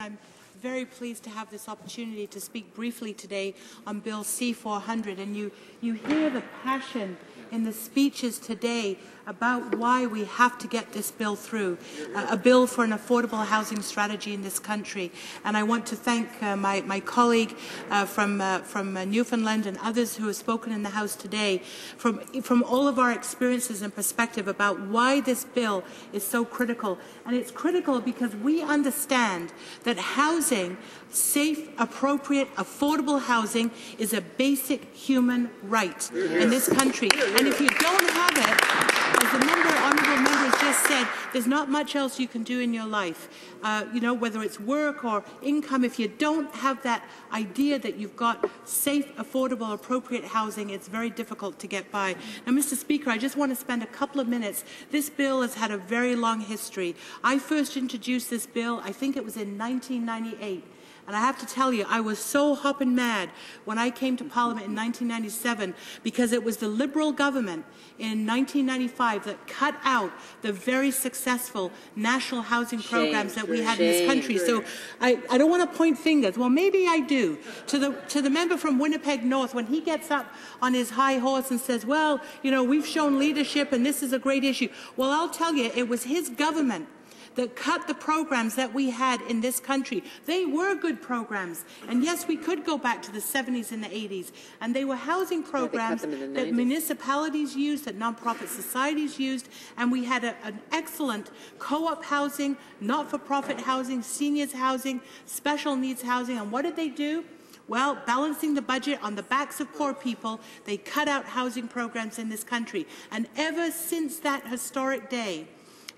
I'm very pleased to have this opportunity to speak briefly today on Bill C-400. And you hear the passion in the speeches today about why we have to get this bill through, a bill for an affordable housing strategy in this country. And I want to thank my colleague from Newfoundland and others who have spoken in the House today from all of our experiences and perspective about why this bill is so critical. And it's critical because we understand that housing, safe, appropriate, affordable housing is a basic human right in this country. And if you don't have it, as the honourable member has just said, there's not much else you can do in your life. Whether it's work or income, if you don't have that idea that you've got safe, affordable, appropriate housing, it's very difficult to get by. Now, Mr. Speaker, I just want to spend a couple of minutes. This bill has had a very long history. I first introduced this bill, I think it was in 1998. And I have to tell you, I was so hopping mad when I came to Parliament in 1997 because it was the Liberal government in 1995 that cut out the very successful national housing programs that we had in this country. So I don't want to point fingers. Well, maybe I do. To the member from Winnipeg North, when he gets up on his high horse and says, well, we've shown leadership and this is a great issue. Well, I'll tell you, it was his government that cut the programs that we had in this country. They were good programs. And yes, we could go back to the 70s and the 80s. And they were housing programs that municipalities used, that non-profit societies used. And we had an excellent co-op housing, not-for-profit housing, seniors housing, special needs housing. And what did they do? Well, balancing the budget on the backs of poor people, they cut out housing programs in this country. And ever since that historic day,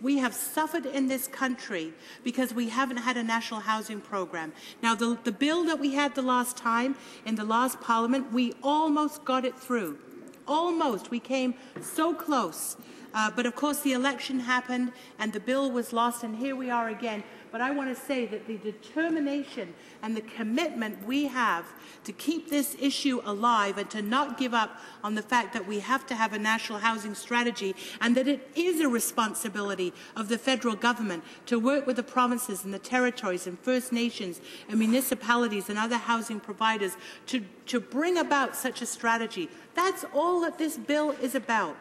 we have suffered in this country because we haven't had a national housing program. Now, the bill that we had the last time in the last Parliament, we almost got it through. Almost. We came so close. But of course, the election happened and the bill was lost, and here we are again. But I want to say that the determination and the commitment we have to keep this issue alive and to not give up on the fact that we have to have a national housing strategy, and that it is a responsibility of the federal government to work with the provinces and the territories and First Nations and municipalities and other housing providers to bring about such a strategy. That's all that this bill is about.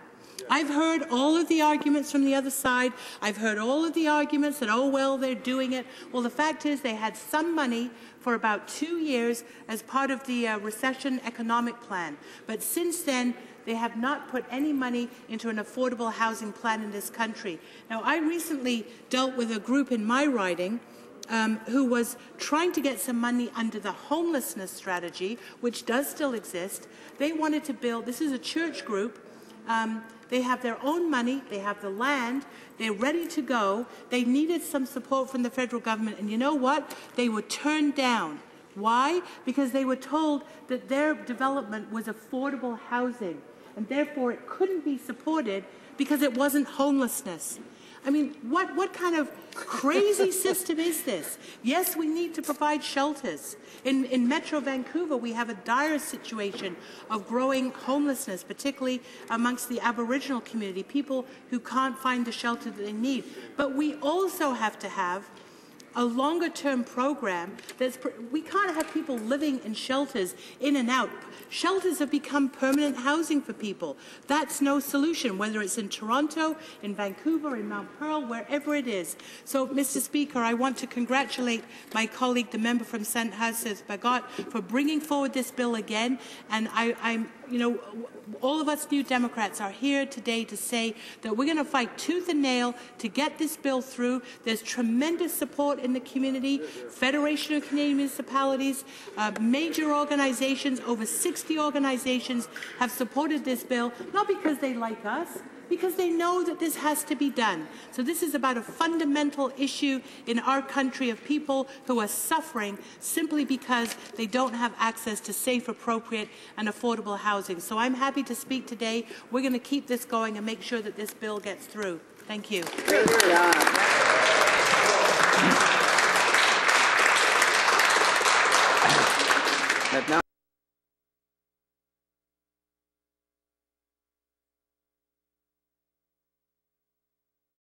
I've heard all of the arguments from the other side. I've heard all of the arguments that, oh, well, they're doing it. Well, the fact is they had some money for about 2 years as part of the recession economic plan. But since then, they have not put any money into an affordable housing plan in this country. Now, I recently dealt with a group in my riding who was trying to get some money under the homelessness strategy, which does still exist. They wanted to build, this is a church group, they have their own money, they have the land, they're ready to go. They needed some support from the federal government, and you know what? They were turned down. Why? Because they were told that their development was affordable housing, and therefore it couldn't be supported because it wasn't homelessness. I mean, what kind of crazy system is this? Yes, we need to provide shelters. In Metro Vancouver, we have a dire situation of growing homelessness, particularly amongst the Aboriginal community, people who can't find the shelter that they need. But we also have to have a longer-term program. We can't have people living in shelters in and out. Shelters have become permanent housing for people. That's no solution, whether it's in Toronto, in Vancouver, in Mount Pearl, wherever it is. So, Mr. Speaker, I want to congratulate my colleague, the member from St. Bagot, for bringing forward this bill again. And all of us New Democrats are here today to say that we're going to fight tooth and nail to get this bill through. There's tremendous support in the community, Federation of Canadian Municipalities, major organizations, over 60 organizations have supported this bill, not because they like us, because they know that this has to be done. So this is about a fundamental issue in our country of people who are suffering simply because they don't have access to safe, appropriate and affordable housing. So I'm happy to speak today. We're going to keep this going and make sure that this bill gets through. Thank you. Great job.